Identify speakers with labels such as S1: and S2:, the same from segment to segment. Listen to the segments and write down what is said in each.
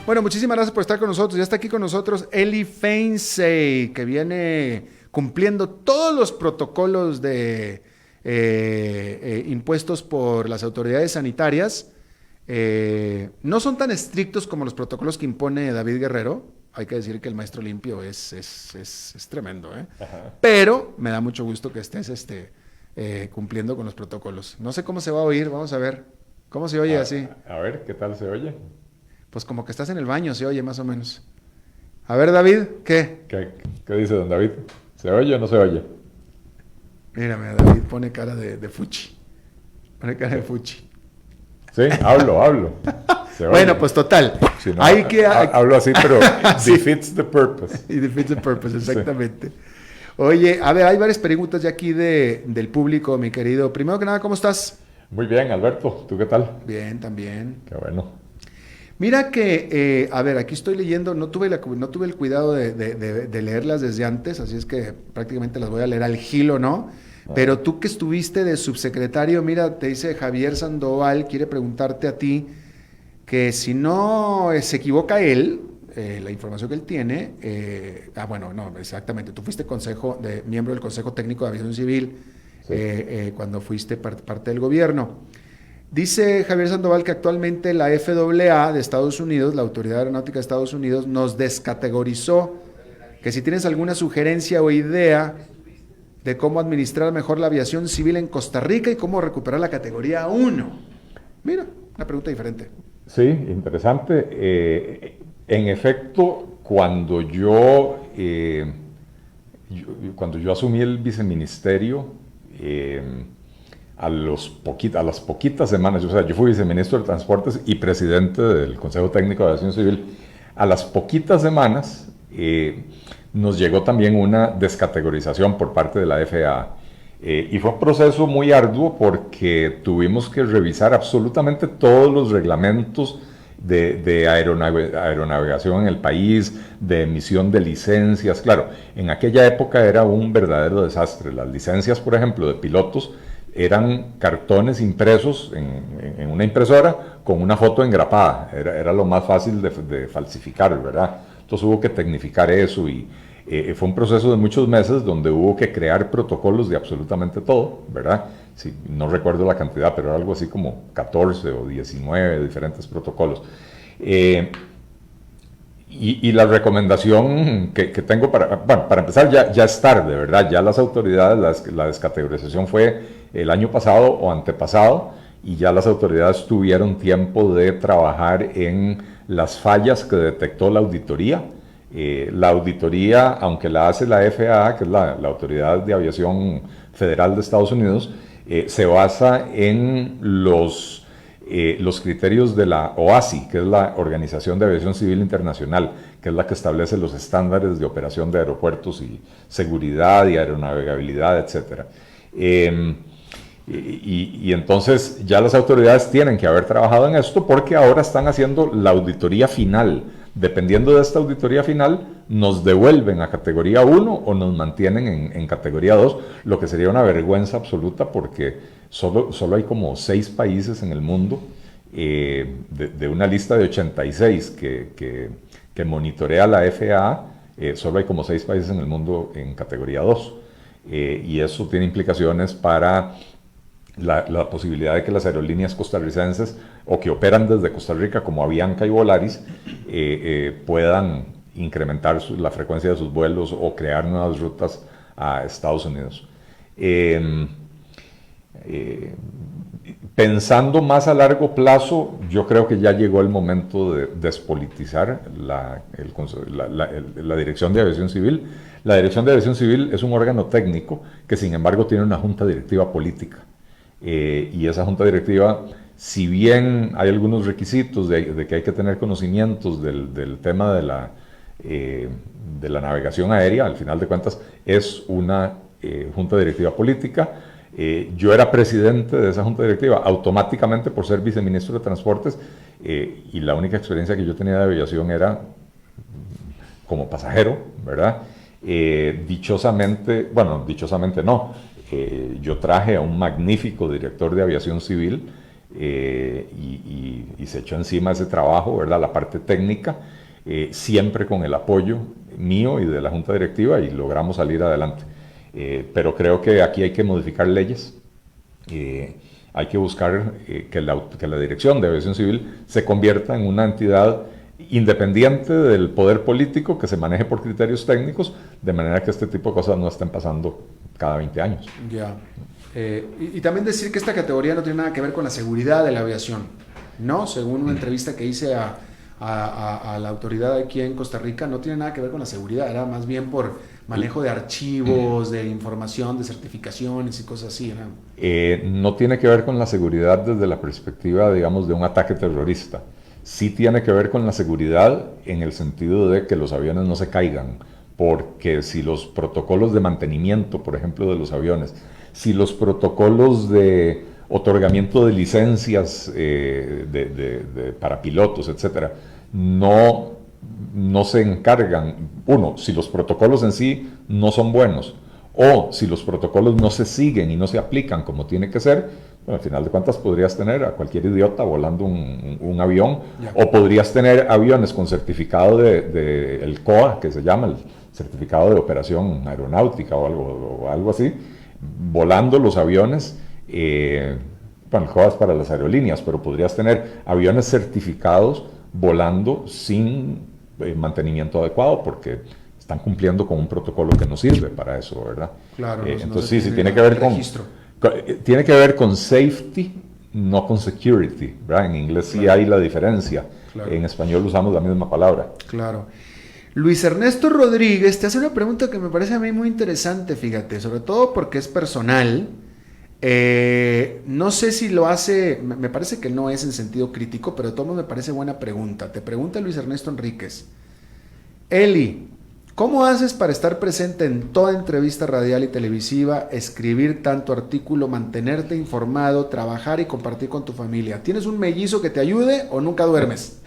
S1: Bueno, muchísimas gracias por estar con nosotros. Ya está aquí con nosotros Eli Feinsey, que viene cumpliendo todos los protocolos de impuestos por las autoridades sanitarias. No son tan estrictos como los protocolos que impone David Guerrero. Hay que decir que el maestro limpio es tremendo, ¿eh?
S2: Ajá.
S1: Pero me da mucho gusto que estés cumpliendo con los protocolos. No sé cómo se va a oír, vamos a ver. ¿Cómo se oye así?
S2: A ver, ¿qué tal se oye?
S1: Pues como que estás en el baño, se oye más o menos. A ver, David, ¿qué?
S2: ¿Qué dice don David? ¿Se oye o no se oye?
S1: Mírame, David pone cara de fuchi. Pone cara de fuchi.
S2: Sí, hablo. Se oye.
S1: Bueno, pues total.
S2: Si no,
S1: Hay que...
S2: hablo así, pero
S1: Sí.
S2: defeats the purpose.
S1: Y defeats the purpose, exactamente. Oye, a ver, hay varias preguntas ya aquí del público, mi querido. Primero que nada, ¿cómo estás?
S2: Muy bien, Alberto. ¿Tú qué tal?
S1: Bien, también.
S2: Qué bueno.
S1: Mira que, a ver, aquí estoy leyendo, no tuve el cuidado de leerlas desde antes, así es que prácticamente las voy a leer al hilo, ¿no? Pero tú que estuviste de subsecretario, mira, te dice Javier Sandoval, quiere preguntarte a ti que si no se equivoca él, la información que él tiene, bueno, no, exactamente, tú fuiste miembro del Consejo Técnico de Aviación Civil
S2: Sí.
S1: cuando fuiste parte del gobierno. Dice Javier Sandoval que actualmente la FAA de Estados Unidos, la Autoridad Aeronáutica de Estados Unidos, nos descategorizó, que si tienes alguna sugerencia o idea de cómo administrar mejor la aviación civil en Costa Rica y cómo recuperar la categoría 1. Mira, una pregunta diferente.
S2: Sí, interesante. En efecto, cuando yo asumí el viceministerio, a las poquitas semanas, yo fui viceministro de Transportes y presidente del Consejo Técnico de Aviación Civil, a las poquitas semanas nos llegó también una descategorización por parte de la FAA. Y fue un proceso muy arduo porque tuvimos que revisar absolutamente todos los reglamentos de aeronavegación en el país, de emisión de licencias. Claro, en aquella época era un verdadero desastre. Las licencias, por ejemplo, de pilotos eran cartones impresos en una impresora con una foto engrapada. Era lo más fácil de falsificar, ¿verdad? Entonces hubo que tecnificar eso y fue un proceso de muchos meses donde hubo que crear protocolos de absolutamente todo, ¿verdad? Sí, no recuerdo la cantidad, pero era algo así como 14 o 19 diferentes protocolos. Y la recomendación que tengo para empezar, ya es tarde, ¿verdad? Ya las autoridades, la descategorización fue el año pasado o antepasado, y ya las autoridades tuvieron tiempo de trabajar en las fallas que detectó la auditoría. La auditoría, aunque la hace la FAA, que es la Autoridad de Aviación Federal de Estados Unidos, se basa en los criterios de la OASI, que es la Organización de Aviación Civil Internacional, que es la que establece los estándares de operación de aeropuertos y seguridad y aeronavegabilidad, etc. Y entonces ya las autoridades tienen que haber trabajado en esto porque ahora están haciendo la auditoría final. Dependiendo de esta auditoría final, nos devuelven a categoría 1 o nos mantienen en categoría 2, lo que sería una vergüenza absoluta porque solo hay como 6 países en el mundo, de una lista de 86 que monitorea la FAA, solo hay como 6 países en el mundo en categoría 2. Y eso tiene implicaciones para la posibilidad de que las aerolíneas costarricenses o que operan desde Costa Rica como Avianca y Volaris puedan incrementar la frecuencia de sus vuelos o crear nuevas rutas a Estados Unidos. Pensando más a largo plazo, yo creo que ya llegó el momento de despolitizar la Dirección de Aviación Civil. La Dirección de Aviación Civil es un órgano técnico que sin embargo tiene una junta directiva política. Y esa junta directiva, si bien hay algunos requisitos de que hay que tener conocimientos del tema de la navegación aérea, al final de cuentas es una junta directiva política. Yo era presidente de esa junta directiva automáticamente por ser viceministro de Transportes, y la única experiencia que yo tenía de aviación era como pasajero, ¿verdad? Dichosamente no, yo traje a un magnífico director de aviación civil y se echó encima ese trabajo, ¿verdad? La parte técnica, siempre con el apoyo mío y de la Junta Directiva, y logramos salir adelante. Pero creo que aquí hay que modificar leyes, hay que buscar que la Dirección de Aviación Civil se convierta en una entidad independiente del poder político, que se maneje por criterios técnicos, de manera que este tipo de cosas no estén pasando cada 20 años.
S1: Ya. Y también decir que esta categoría no tiene nada que ver con la seguridad de la aviación, ¿no? Según una entrevista que hice a la autoridad aquí en Costa Rica, no tiene nada que ver con la seguridad, era más bien por manejo de archivos, de información, de certificaciones y cosas así, ¿no?
S2: No tiene que ver con la seguridad desde la perspectiva, digamos, de un ataque terrorista. Sí tiene que ver con la seguridad en el sentido de que los aviones no se caigan, porque si los protocolos de mantenimiento, por ejemplo, de los aviones, si los protocolos de otorgamiento de licencias para pilotos, etcétera, no se encargan, si los protocolos en sí no son buenos, o si los protocolos no se siguen y no se aplican como tiene que ser, bueno, al final de cuentas podrías tener a cualquier idiota volando un avión, o podrías tener aviones con certificado de el COA, que se llama el certificado de operación aeronáutica o algo así, volando los aviones. Bueno, el COA es para las aerolíneas, pero podrías tener aviones certificados volando sin mantenimiento adecuado, porque están cumpliendo con un protocolo que no sirve para eso, ¿verdad?
S1: Claro.
S2: Entonces sí, tiene que ver tiene que ver con safety, no con security, ¿verdad? En inglés sí hay la diferencia. Claro. En español usamos la misma palabra.
S1: Claro. Luis Ernesto Rodríguez te hace una pregunta que me parece a mí muy interesante, fíjate, sobre todo porque es personal. No sé si lo hace, me parece que no es en sentido crítico, pero de todo modo me parece buena pregunta. Te pregunta Luis Ernesto Enríquez: Eli, ¿cómo haces para estar presente en toda entrevista radial y televisiva, escribir tanto artículo, mantenerte informado, trabajar y compartir con tu familia? ¿Tienes un mellizo que te ayude o nunca duermes?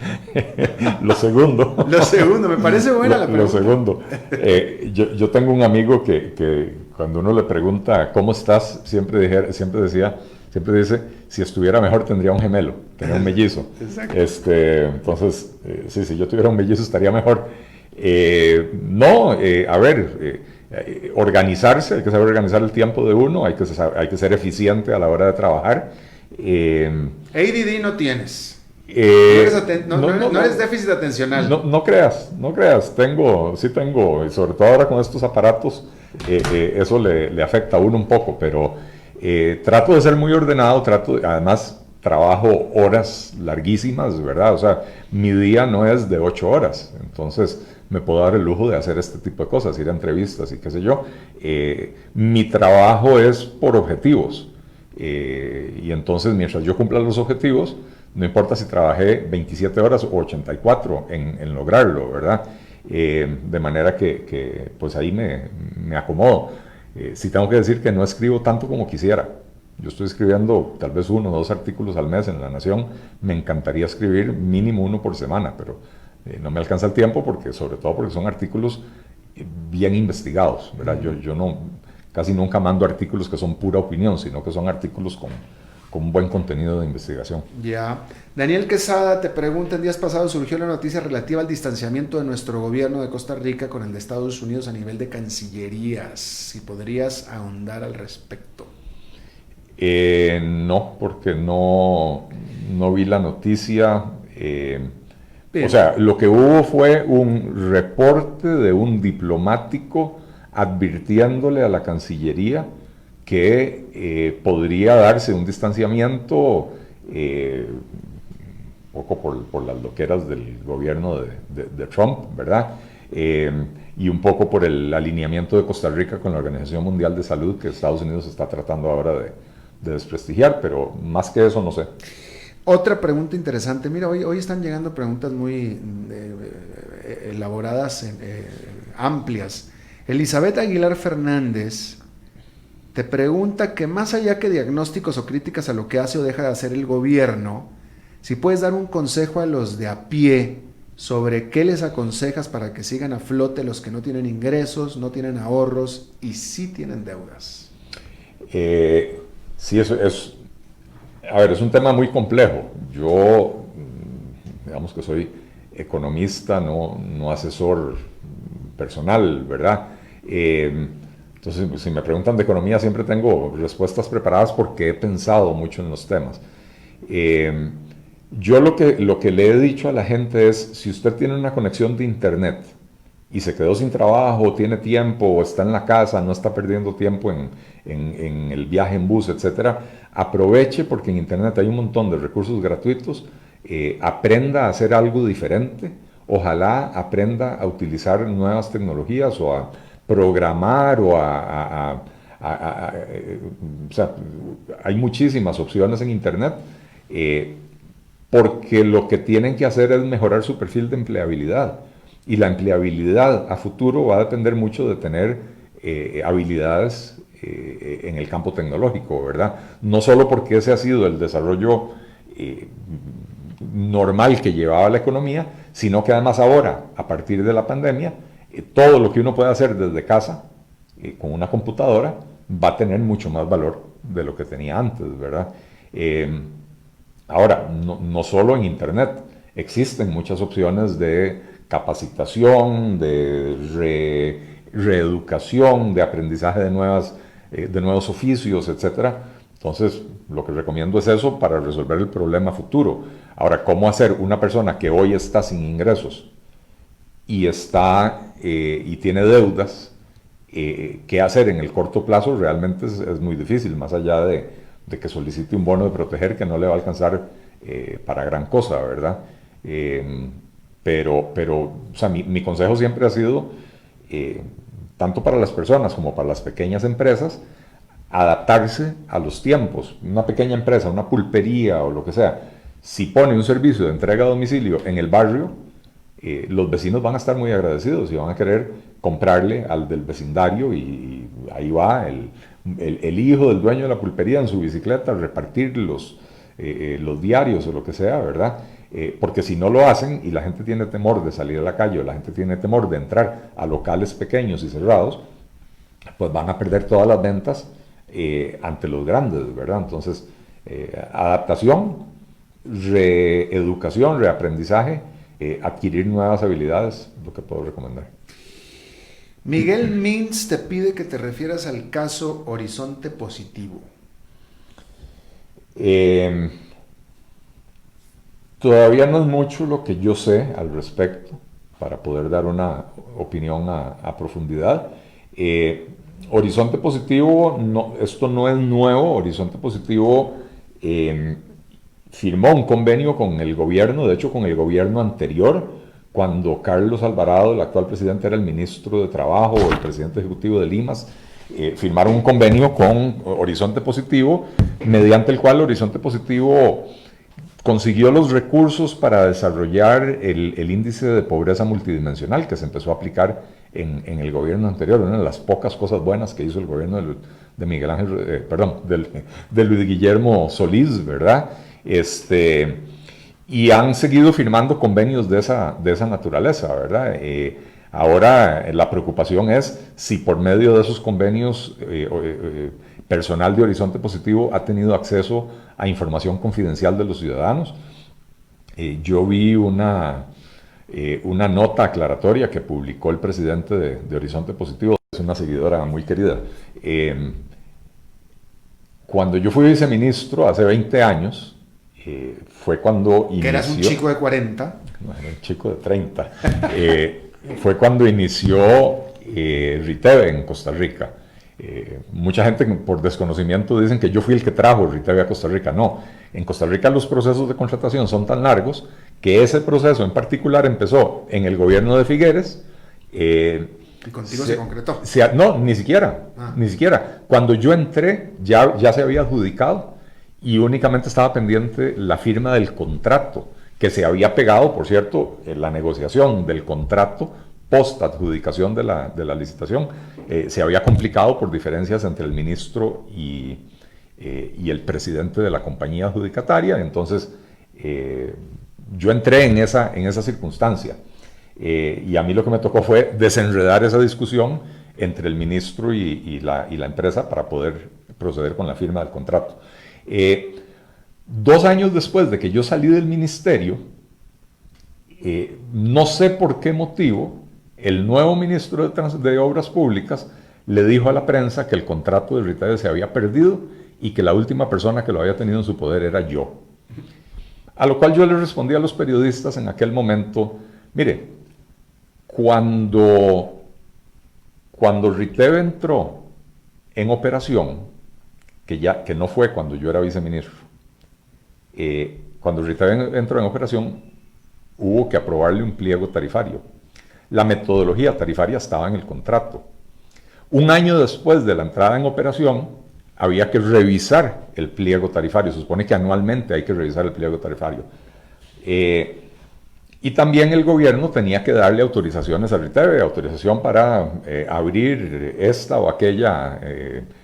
S2: Lo segundo.
S1: Lo segundo, me parece buena la pregunta.
S2: Lo segundo. Yo tengo un amigo que cuando uno le pregunta ¿cómo estás? Siempre dice, si estuviera mejor tendría un gemelo, tendría un mellizo.
S1: Exacto.
S2: Entonces, si yo tuviera un mellizo estaría mejor. Organizarse, hay que saber organizar el tiempo de uno, hay que ser eficiente a la hora de trabajar.
S1: ADD no tienes. No eres déficit atencional.
S2: No creas, sí tengo, y sobre todo ahora con estos aparatos, eso le afecta a uno un poco, pero trato de ser muy ordenado, además trabajo horas larguísimas, ¿verdad? O sea, mi día no es de 8 horas, entonces me puedo dar el lujo de hacer este tipo de cosas, ir a entrevistas y qué sé yo. Mi trabajo es por objetivos, y entonces mientras yo cumpla los objetivos, no importa si trabajé 27 horas o 84 en lograrlo, ¿verdad? De manera que pues ahí me acomodo. Sí tengo que decir que no escribo tanto como quisiera. Yo estoy escribiendo tal vez 1 o 2 artículos al mes en La Nación. Me encantaría escribir mínimo 1 por semana, pero no me alcanza el tiempo, sobre todo porque son artículos bien investigados, ¿verdad? Yo casi nunca mando artículos que son pura opinión, sino que son artículos con un buen contenido de investigación.
S1: Ya. Daniel Quesada te pregunta: en días pasados surgió la noticia relativa al distanciamiento de nuestro gobierno de Costa Rica con el de Estados Unidos a nivel de cancillerías. Si podrías ahondar al respecto.
S2: No, porque no vi la noticia. O sea, lo que hubo fue un reporte de un diplomático advirtiéndole a la Cancillería que podría darse un distanciamiento un poco por las loqueras del gobierno de Trump, ¿verdad? Y un poco por el alineamiento de Costa Rica con la Organización Mundial de Salud, que Estados Unidos está tratando ahora de desprestigiar, pero más que eso no sé.
S1: Otra pregunta interesante. Mira, hoy están llegando preguntas muy elaboradas, amplias. Elizabeth Aguilar Fernández te pregunta que más allá que diagnósticos o críticas a lo que hace o deja de hacer el gobierno, si puedes dar un consejo a los de a pie sobre qué les aconsejas para que sigan a flote los que no tienen ingresos, no tienen ahorros y sí tienen deudas.
S2: Sí, eso es A ver, es un tema muy complejo. Yo, digamos que soy economista, no asesor personal, ¿verdad? Entonces, si me preguntan de economía, siempre tengo respuestas preparadas porque he pensado mucho en los temas. Yo lo que le he dicho a la gente es, si usted tiene una conexión de internet y se quedó sin trabajo, tiene tiempo, o está en la casa, no está perdiendo tiempo en el viaje en bus, etcétera, aproveche porque en internet hay un montón de recursos gratuitos, aprenda a hacer algo diferente, ojalá aprenda a utilizar nuevas tecnologías o a programar o o sea, hay muchísimas opciones en internet, porque lo que tienen que hacer es mejorar su perfil de empleabilidad. Y la empleabilidad a futuro va a depender mucho de tener habilidades en el campo tecnológico, ¿verdad? No solo porque ese ha sido el desarrollo normal que llevaba la economía, sino que además ahora, a partir de la pandemia, todo lo que uno puede hacer desde casa, con una computadora, va a tener mucho más valor de lo que tenía antes, ¿verdad? Ahora, no solo en Internet, existen muchas opciones de capacitación, de reeducación, de aprendizaje de nuevos oficios, etc. Entonces, lo que recomiendo es eso para resolver el problema futuro. Ahora, ¿cómo hacer una persona que hoy está sin ingresos y tiene deudas? ¿Qué hacer en el corto plazo? Realmente es muy difícil, más allá de que solicite un bono de proteger que no le va a alcanzar para gran cosa, ¿verdad? Pero o sea, mi consejo siempre ha sido, tanto para las personas como para las pequeñas empresas, adaptarse a los tiempos. Una pequeña empresa, una pulpería o lo que sea, si pone un servicio de entrega a domicilio en el barrio, los vecinos van a estar muy agradecidos y van a querer comprarle al del vecindario, y ahí va el hijo del dueño de la pulpería en su bicicleta a repartir los diarios o lo que sea, ¿verdad? Porque si no lo hacen y la gente tiene temor de salir a la calle o la gente tiene temor de entrar a locales pequeños y cerrados, pues van a perder todas las ventas ante los grandes, ¿verdad? Entonces, adaptación, reeducación, reaprendizaje, adquirir nuevas habilidades, lo que puedo recomendar.
S1: Miguel Mintz te pide que te refieras al caso Horizonte Positivo.
S2: Todavía no es mucho lo que yo sé al respecto para poder dar una opinión a profundidad. Horizonte Positivo, esto no es nuevo. Horizonte Positivo firmó un convenio con el gobierno, de hecho con el gobierno anterior, cuando Carlos Alvarado, el actual presidente, era el ministro de Trabajo o el presidente ejecutivo de Limas. Firmaron un convenio con Horizonte Positivo, mediante el cual Horizonte Positivo consiguió los recursos para desarrollar el índice de pobreza multidimensional que se empezó a aplicar en el gobierno anterior, una de las pocas cosas buenas que hizo el gobierno de Miguel Ángel, de Luis Guillermo Solís, ¿verdad? Y han seguido firmando convenios de esa naturaleza, ¿verdad? Ahora la preocupación es si por medio de esos convenios personal de Horizonte Positivo ha tenido acceso a información confidencial de los ciudadanos. Yo vi una nota aclaratoria que publicó el presidente de Horizonte Positivo, es una seguidora muy querida. Cuando yo fui viceministro hace 20 años, fue cuando inició...
S1: Que eras un chico de 40.
S2: No, era un chico de 30. Fue cuando inició Riteve en Costa Rica. Mucha gente por desconocimiento dicen que yo fui el que trajo Riteve a Costa Rica. No, en Costa Rica los procesos de contratación son tan largos que ese proceso en particular empezó en el gobierno de Figueres.
S1: ¿Y contigo se concretó?
S2: No, ni siquiera, ni siquiera. Cuando yo entré ya se había adjudicado y únicamente estaba pendiente la firma del contrato, que se había pegado, por cierto, en la negociación del contrato post-adjudicación de la licitación, se había complicado por diferencias entre el ministro y el presidente de la compañía adjudicataria. Entonces, yo entré en esa circunstancia. Y a mí lo que me tocó fue desenredar esa discusión entre el ministro y la empresa para poder proceder con la firma del contrato. 2 años después de que yo salí del ministerio, no sé por qué motivo, el nuevo ministro de Obras Públicas le dijo a la prensa que el contrato de Riteve se había perdido y que la última persona que lo había tenido en su poder era yo. A lo cual yo le respondí a los periodistas en aquel momento, mire, cuando Riteve entró en operación, que no fue cuando yo era viceministro, cuando Riteve entró en operación, hubo que aprobarle un pliego tarifario. La metodología tarifaria estaba en el contrato. Un año después de la entrada en operación, había que revisar el pliego tarifario. Se supone que anualmente hay que revisar el pliego tarifario. Y también el gobierno tenía que darle autorizaciones a Riteve, autorización para abrir esta o aquella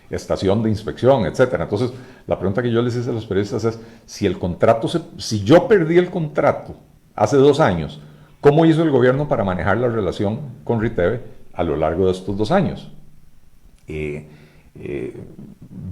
S2: estación de inspección, etc. Entonces, la pregunta que yo les hice a los periodistas es, si yo perdí el contrato hace 2 años, ¿cómo hizo el gobierno para manejar la relación con Riteve a lo largo de estos 2 años?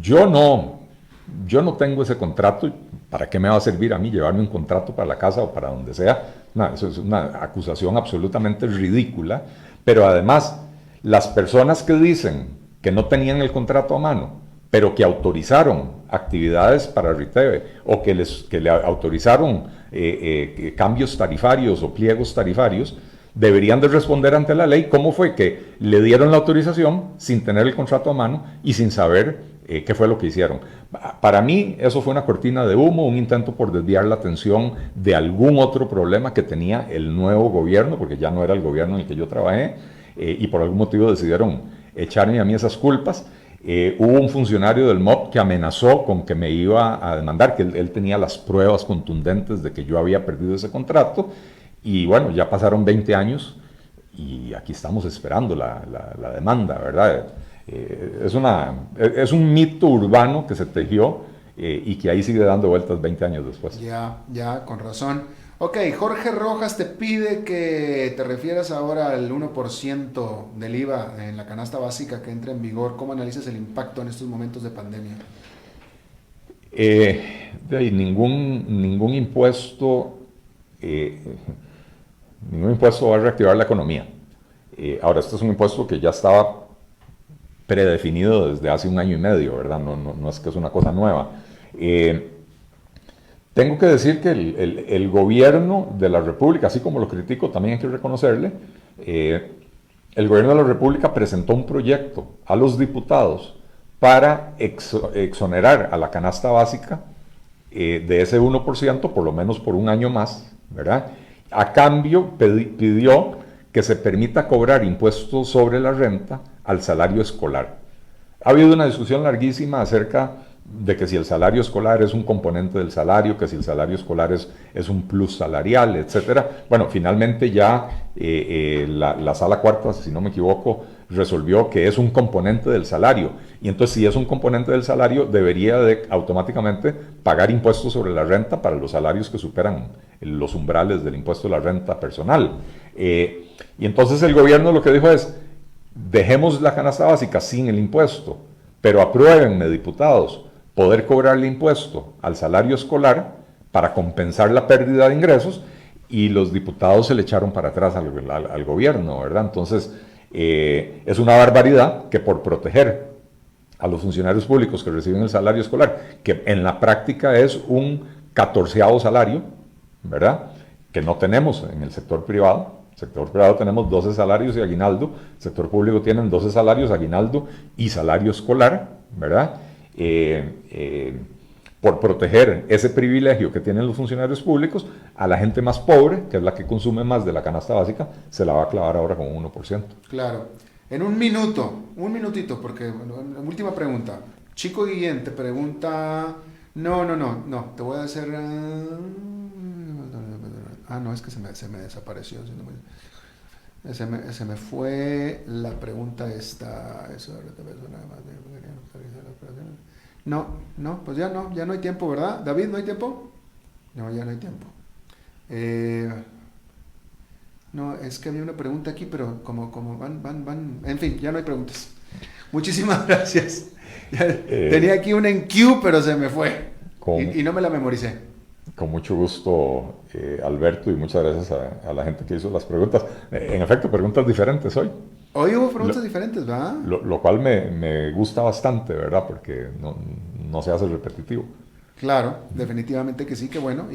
S2: Yo no tengo ese contrato. ¿Para qué me va a servir a mí llevarme un contrato para la casa o para donde sea? No, eso es una acusación absolutamente ridícula. Pero además, las personas que dicen que no tenían el contrato a mano, pero que autorizaron actividades para Riteve o que le autorizaron cambios tarifarios o pliegos tarifarios, deberían de responder ante la ley cómo fue que le dieron la autorización sin tener el contrato a mano y sin saber qué fue lo que hicieron. Para mí eso fue una cortina de humo, un intento por desviar la atención de algún otro problema que tenía el nuevo gobierno, porque ya no era el gobierno en el que yo trabajé, y por algún motivo decidieron echarme a mí esas culpas. Hubo un funcionario del MOP que amenazó con que me iba a demandar, que él tenía las pruebas contundentes de que yo había perdido ese contrato. Y bueno, ya pasaron 20 años y aquí estamos esperando la demanda, ¿verdad? Es un mito urbano que se tejió y que ahí sigue dando vueltas 20 años después.
S1: Ya, con razón. Ok, Jorge Rojas te pide que te refieras ahora al 1% del IVA en la canasta básica que entra en vigor. ¿Cómo analizas el impacto en estos momentos de pandemia?
S2: Ningún impuesto... ningún impuesto va a reactivar la economía. Ahora, este es un impuesto que ya estaba predefinido desde hace 1 año y medio, ¿verdad? No es que es una cosa nueva. Tengo que decir que el gobierno de la República, así como lo critico, también hay que reconocerle, el gobierno de la República presentó un proyecto a los diputados para exonerar a la canasta básica de ese 1%, por lo menos por 1 año más, ¿verdad? A cambio, pidió que se permita cobrar impuestos sobre la renta al salario escolar. Ha habido una discusión larguísima acerca de que si el salario escolar es un componente del salario, que si el salario escolar es un plus salarial, etc. Bueno, finalmente ya la Sala Cuarta, si no me equivoco, resolvió que es un componente del salario. Y entonces, si es un componente del salario, debería de automáticamente pagar impuestos sobre la renta para los salarios que superan los umbrales del impuesto de la renta personal. Y entonces el gobierno lo que dijo es, dejemos la canasta básica sin el impuesto, pero apruébenme, diputados, poder cobrarle impuesto al salario escolar para compensar la pérdida de ingresos, y los diputados se le echaron para atrás al gobierno, ¿verdad? Entonces, es una barbaridad que por proteger a los funcionarios públicos que reciben el salario escolar, que en la práctica es un 14º salario, ¿verdad?, que no tenemos en el sector privado. En el sector privado tenemos 12 salarios y aguinaldo, el sector público tienen 12 salarios, aguinaldo y salario escolar, ¿verdad? Por proteger ese privilegio que tienen los funcionarios públicos, a la gente más pobre, que es la que consume más de la canasta básica, se la va a clavar ahora con un 1%.
S1: Claro. En un minutito, porque última pregunta. Chico Guillén te pregunta... No, te voy a hacer... no, es que se me desapareció. Se me fue la pregunta esta. No, pues ya no hay tiempo, ¿verdad? David, ¿no hay tiempo? No, ya no hay tiempo. No, es que había una pregunta aquí, pero como van. En fin, ya no hay preguntas. Muchísimas gracias. Tenía aquí una en queue, pero se me fue. Y no me la memoricé.
S2: Con mucho gusto, Alberto, y muchas gracias a la gente que hizo las preguntas. En efecto, preguntas diferentes hoy.
S1: Hoy hubo preguntas diferentes, ¿verdad?
S2: Lo cual me gusta bastante, ¿verdad? Porque no se hace repetitivo.
S1: Claro, definitivamente que sí, que bueno.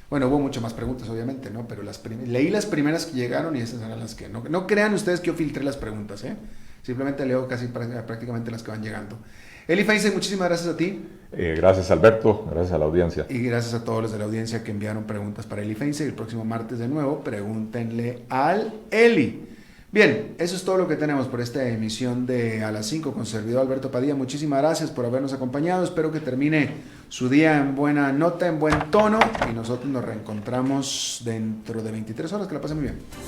S1: Bueno, hubo mucho más preguntas, obviamente, ¿no? Pero leí las primeras que llegaron y esas eran las que... No crean ustedes que yo filtré las preguntas, ¿eh? Simplemente leo casi prácticamente las que van llegando. Eli Feinstein, muchísimas gracias a ti.
S2: Gracias, Alberto. Gracias a la audiencia.
S1: Y gracias a todos los de la audiencia que enviaron preguntas para Eli Feinstein. El próximo martes de nuevo, pregúntenle al Eli. Bien, eso es todo lo que tenemos por esta emisión de A las 5 con servidor Alberto Padilla. Muchísimas gracias por habernos acompañado. Espero que termine su día en buena nota, en buen tono. Y nosotros nos reencontramos dentro de 23 horas. Que la pasen muy bien.